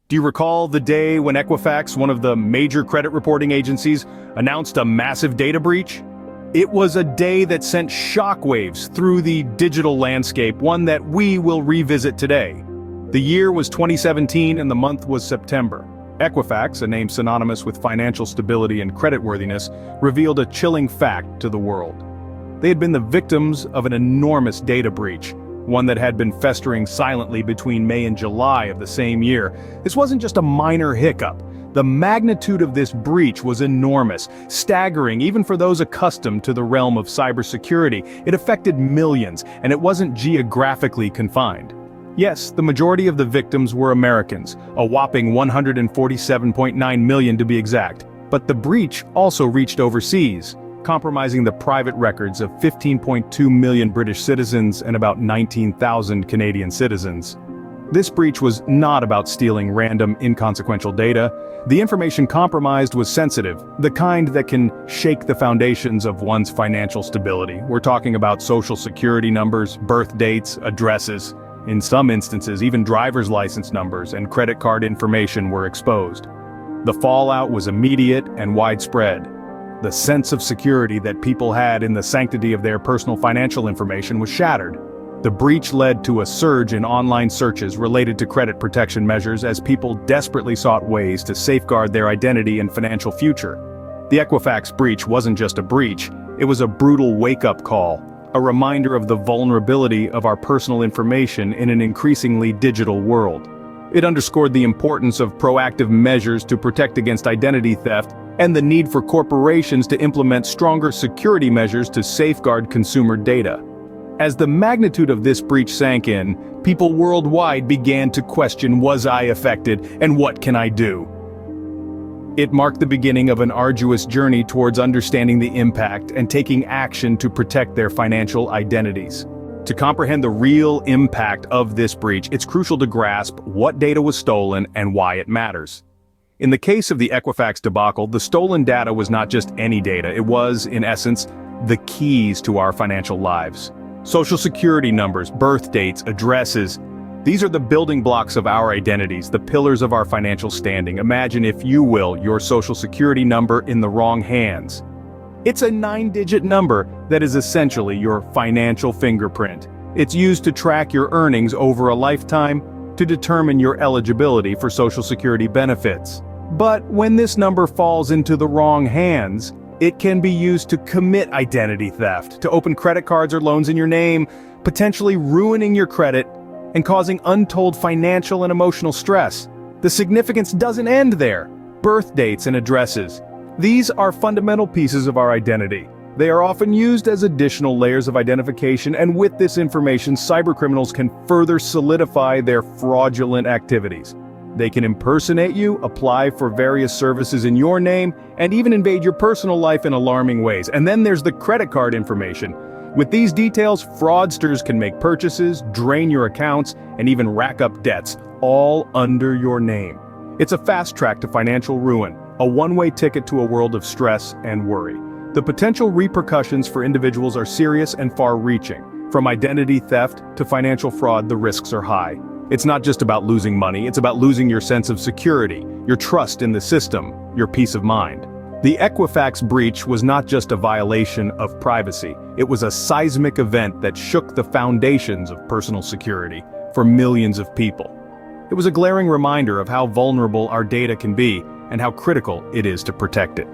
Do you recall the day when Equifax, one of the major credit reporting agencies, announced a massive data breach? It was a day that sent shockwaves through the digital landscape, one that we will revisit today. The year was 2017 and the month was September. Equifax, a name synonymous with financial stability and creditworthiness, revealed a chilling fact to the world. They had been the victims of an enormous data breach, one that had been festering silently between May and July of the same year. This wasn't just a minor hiccup. The magnitude of this breach was enormous, staggering even for those accustomed to the realm of cybersecurity. It affected millions, and it wasn't geographically confined. Yes, the majority of the victims were Americans, a whopping 147.9 million to be exact. But the breach also reached overseas, compromising the private records of 15.2 million British citizens and about 19,000 Canadian citizens. This breach was not about stealing random, inconsequential data. The information compromised was sensitive, the kind that can shake the foundations of one's financial stability. We're talking about social security numbers, birth dates, addresses. In some instances, even driver's license numbers and credit card information were exposed. The fallout was immediate and widespread. The sense of security that people had in the sanctity of their personal financial information was shattered. The breach led to a surge in online searches related to credit protection measures as people desperately sought ways to safeguard their identity and financial future. The Equifax breach wasn't just a breach, it was a brutal wake-up call, a reminder of the vulnerability of our personal information in an increasingly digital world. It underscored the importance of proactive measures to protect against identity theft and the need for corporations to implement stronger security measures to safeguard consumer data. As the magnitude of this breach sank in, people worldwide began to question, was I affected, and what can I do? It marked the beginning of an arduous journey towards understanding the impact and taking action to protect their financial identities. To comprehend the real impact of this breach, it's crucial to grasp what data was stolen and why it matters. In the case of the Equifax debacle, the stolen data was not just any data, it was, in essence, the keys to our financial lives. Social security numbers, birth dates, addresses, these are the building blocks of our identities, the pillars of our financial standing. Imagine, if you will, your social security number in the wrong hands. It's a 9-digit number that is essentially your financial fingerprint. It's used to track your earnings over a lifetime, to determine your eligibility for Social Security benefits. But when this number falls into the wrong hands, it can be used to commit identity theft, to open credit cards or loans in your name, potentially ruining your credit and causing untold financial and emotional stress. The significance doesn't end there. Birth dates and addresses. These are fundamental pieces of our identity. They are often used as additional layers of identification, and with this information, cybercriminals can further solidify their fraudulent activities. They can impersonate you, apply for various services in your name, and even invade your personal life in alarming ways. And then there's the credit card information. With these details, fraudsters can make purchases, drain your accounts, and even rack up debts, all under your name. It's a fast track to financial ruin, a one-way ticket to a world of stress and worry. The potential repercussions for individuals are serious and far-reaching. From identity theft to financial fraud, the risks are high. It's not just about losing money, it's about losing your sense of security, your trust in the system, your peace of mind. The Equifax breach was not just a violation of privacy, it was a seismic event that shook the foundations of personal security for millions of people. It was a glaring reminder of how vulnerable our data can be and how critical it is to protect it.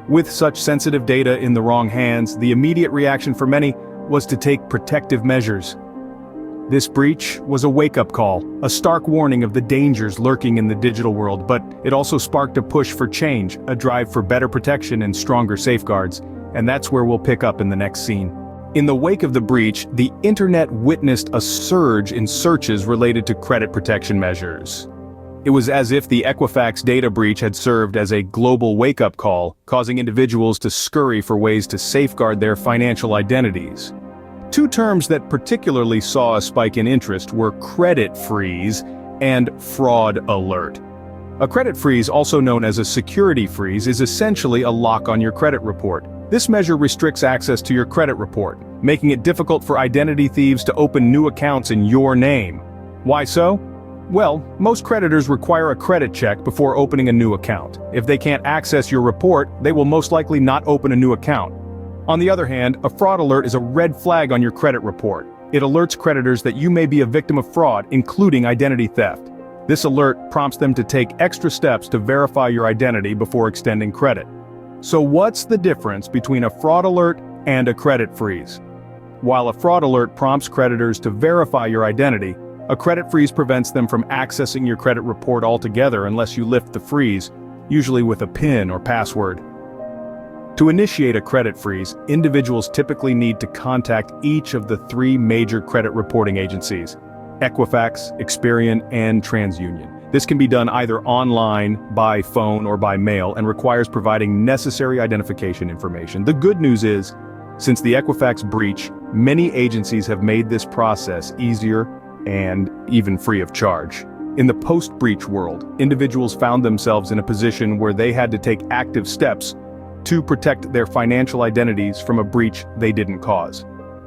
With such sensitive data in the wrong hands, the immediate reaction for many was to take protective measures. This breach was a wake-up call, a stark warning of the dangers lurking in the digital world, but it also sparked a push for change, a drive for better protection and stronger safeguards, and that's where we'll pick up in the next scene. In the wake of the breach, the internet witnessed a surge in searches related to credit protection measures. It was as if the Equifax data breach had served as a global wake-up call, causing individuals to scurry for ways to safeguard their financial identities. Two terms that particularly saw a spike in interest were credit freeze and fraud alert. A credit freeze, also known as a security freeze, is essentially a lock on your credit report. This measure restricts access to your credit report, making it difficult for identity thieves to open new accounts in your name. Why so? Well, most creditors require a credit check before opening a new account. If they can't access your report, they will most likely not open a new account. On the other hand, a fraud alert is a red flag on your credit report. It alerts creditors that you may be a victim of fraud, including identity theft. This alert prompts them to take extra steps to verify your identity before extending credit. So what's the difference between a fraud alert and a credit freeze? While a fraud alert prompts creditors to verify your identity, a credit freeze prevents them from accessing your credit report altogether unless you lift the freeze, usually with a PIN or password. To initiate a credit freeze, individuals typically need to contact each of the three major credit reporting agencies: Equifax, Experian, and TransUnion. This can be done either online, by phone, or by mail, and requires providing necessary identification information. The good news is, since the Equifax breach, many agencies have made this process easier and even free of charge. In the post-breach world, individuals found themselves in a position where they had to take active steps to protect their financial identities from a breach they didn't cause.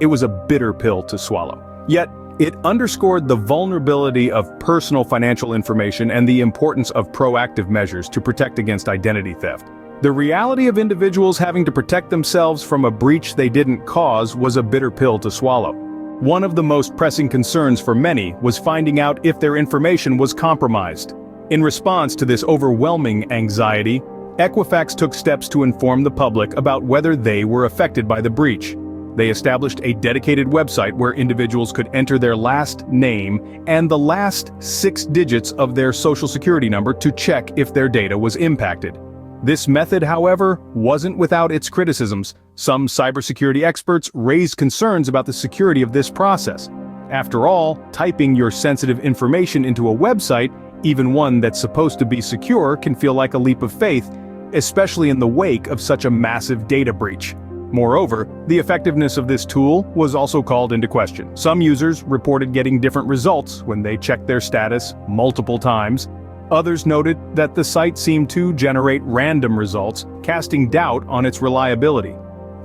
It was a bitter pill to swallow. Yet, it underscored the vulnerability of personal financial information and the importance of proactive measures to protect against identity theft. The reality of individuals having to protect themselves from a breach they didn't cause was a bitter pill to swallow. One of the most pressing concerns for many was finding out if their information was compromised. In response to this overwhelming anxiety, Equifax took steps to inform the public about whether they were affected by the breach. They established a dedicated website where individuals could enter their last name and the last 6 digits of their social security number to check if their data was impacted. This method, however, wasn't without its criticisms. Some cybersecurity experts raised concerns about the security of this process. After all, typing your sensitive information into a website, even one that's supposed to be secure, can feel like a leap of faith, especially in the wake of such a massive data breach. Moreover, the effectiveness of this tool was also called into question. Some users reported getting different results when they checked their status multiple times. Others noted that the site seemed to generate random results, casting doubt on its reliability.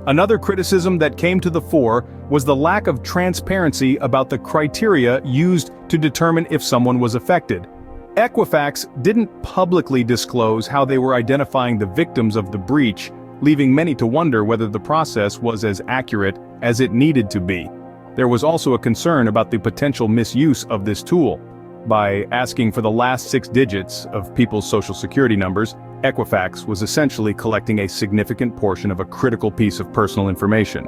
Another criticism that came to the fore was the lack of transparency about the criteria used to determine if someone was affected. Equifax didn't publicly disclose how they were identifying the victims of the breach, leaving many to wonder whether the process was as accurate as it needed to be. There was also a concern about the potential misuse of this tool. By asking for the last 6 digits of people's social security numbers, Equifax was essentially collecting a significant portion of a critical piece of personal information.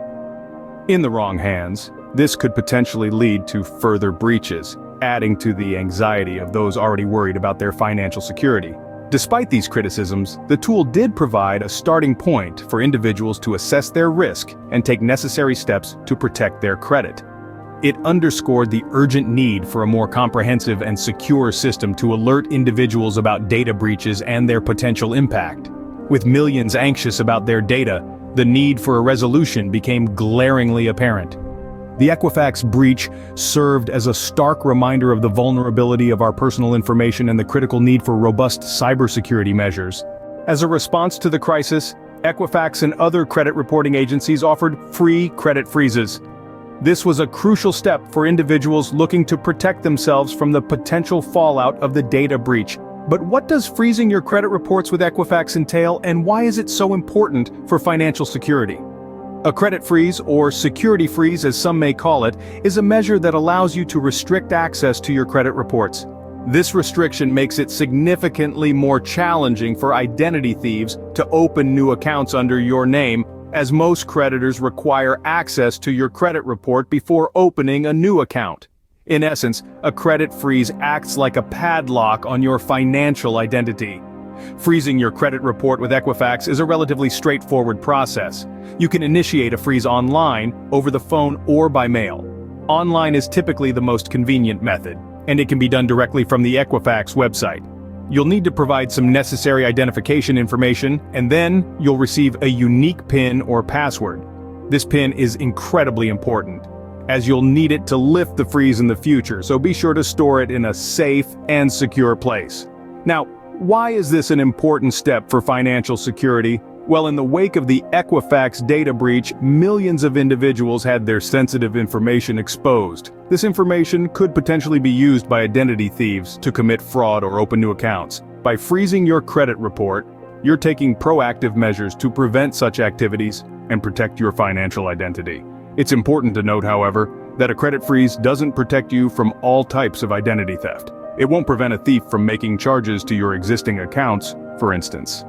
In the wrong hands, this could potentially lead to further breaches, adding to the anxiety of those already worried about their financial security. Despite these criticisms, the tool did provide a starting point for individuals to assess their risk and take necessary steps to protect their credit. It underscored the urgent need for a more comprehensive and secure system to alert individuals about data breaches and their potential impact. With millions anxious about their data, the need for a resolution became glaringly apparent. The Equifax breach served as a stark reminder of the vulnerability of our personal information and the critical need for robust cybersecurity measures. As a response to the crisis, Equifax and other credit reporting agencies offered free credit freezes. This was a crucial step for individuals looking to protect themselves from the potential fallout of the data breach. But what does freezing your credit reports with Equifax entail, and why is it so important for financial security? A credit freeze, or security freeze as some may call it, is a measure that allows you to restrict access to your credit reports. This restriction makes it significantly more challenging for identity thieves to open new accounts under your name, as most creditors require access to your credit report before opening a new account. In essence, a credit freeze acts like a padlock on your financial identity. Freezing your credit report with Equifax is a relatively straightforward process. You can initiate a freeze online, over the phone, or by mail. Online is typically the most convenient method, and it can be done directly from the Equifax website. You'll need to provide some necessary identification information, and then you'll receive a unique PIN or password. This PIN is incredibly important, as you'll need it to lift the freeze in the future, so be sure to store it in a safe and secure place. Now, why is this an important step for financial security? Well, in the wake of the Equifax data breach, millions of individuals had their sensitive information exposed. This information could potentially be used by identity thieves to commit fraud or open new accounts. By freezing your credit report, you're taking proactive measures to prevent such activities and protect your financial identity. It's important to note, however, that a credit freeze doesn't protect you from all types of identity theft. It won't prevent a thief from making charges to your existing accounts, for instance.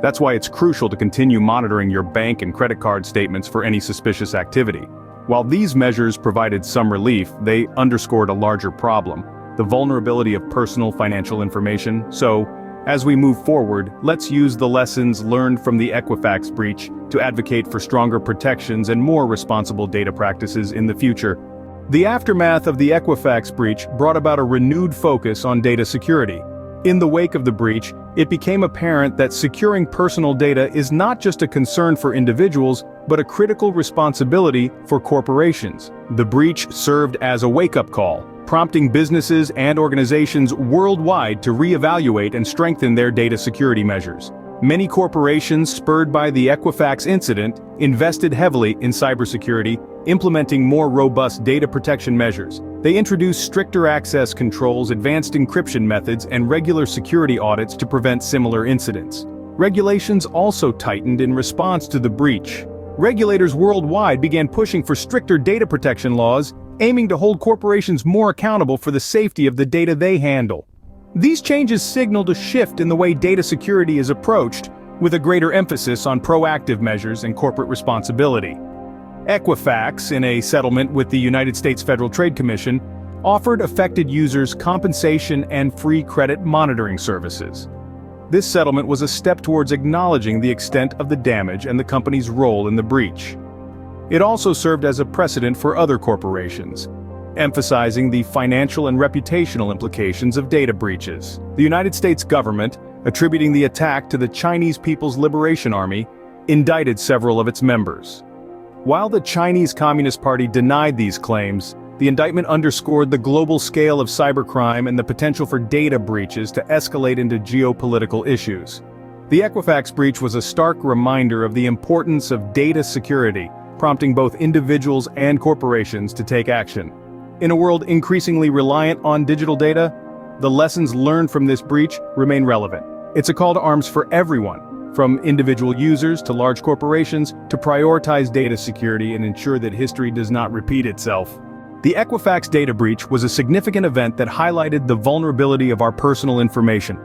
That's why it's crucial to continue monitoring your bank and credit card statements for any suspicious activity. While these measures provided some relief, they underscored a larger problem: the vulnerability of personal financial information. So, as we move forward, let's use the lessons learned from the Equifax breach to advocate for stronger protections and more responsible data practices in the future. The aftermath of the Equifax breach brought about a renewed focus on data security. In the wake of the breach, it became apparent that securing personal data is not just a concern for individuals, but a critical responsibility for corporations. The breach served as a wake-up call, prompting businesses and organizations worldwide to reevaluate and strengthen their data security measures. Many corporations, spurred by the Equifax incident, invested heavily in cybersecurity, implementing more robust data protection measures. They introduced stricter access controls, advanced encryption methods, and regular security audits to prevent similar incidents. Regulations also tightened in response to the breach. Regulators worldwide began pushing for stricter data protection laws, aiming to hold corporations more accountable for the safety of the data they handle. These changes signaled a shift in the way data security is approached, with a greater emphasis on proactive measures and corporate responsibility. Equifax, in a settlement with the United States Federal Trade Commission, offered affected users compensation and free credit monitoring services. This settlement was a step towards acknowledging the extent of the damage and the company's role in the breach. It also served as a precedent for other corporations, emphasizing the financial and reputational implications of data breaches. The United States government, attributing the attack to the Chinese People's Liberation Army, indicted several of its members. While the Chinese Communist Party denied these claims, the indictment underscored the global scale of cybercrime and the potential for data breaches to escalate into geopolitical issues. The Equifax breach was a stark reminder of the importance of data security, prompting both individuals and corporations to take action. In a world increasingly reliant on digital data, the lessons learned from this breach remain relevant. It's a call to arms for everyone, from individual users to large corporations, to prioritize data security and ensure that history does not repeat itself. The Equifax data breach was a significant event that highlighted the vulnerability of our personal information.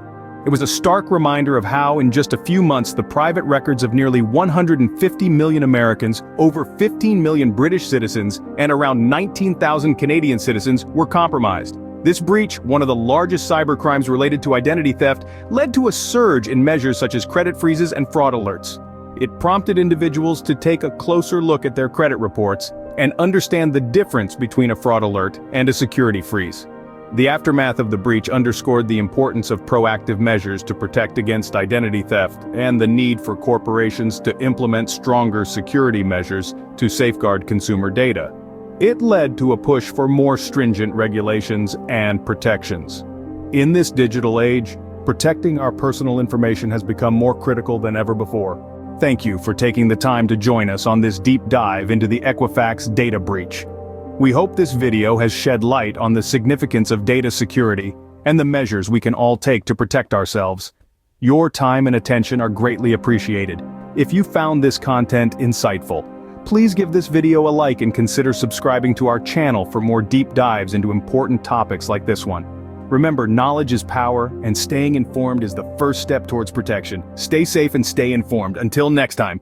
It was a stark reminder of how, in just a few months, the private records of nearly 150 million Americans, over 15 million British citizens, and around 19,000 Canadian citizens were compromised. This breach, one of the largest cybercrimes related to identity theft, led to a surge in measures such as credit freezes and fraud alerts. It prompted individuals to take a closer look at their credit reports and understand the difference between a fraud alert and a security freeze. The aftermath of the breach underscored the importance of proactive measures to protect against identity theft and the need for corporations to implement stronger security measures to safeguard consumer data. It led to a push for more stringent regulations and protections. In this digital age, protecting our personal information has become more critical than ever before. Thank you for taking the time to join us on this deep dive into the Equifax data breach. We hope this video has shed light on the significance of data security and the measures we can all take to protect ourselves. Your time and attention are greatly appreciated. If you found this content insightful, please give this video a like and consider subscribing to our channel for more deep dives into important topics like this one. Remember, knowledge is power, and staying informed is the first step towards protection. Stay safe and stay informed. Until next time.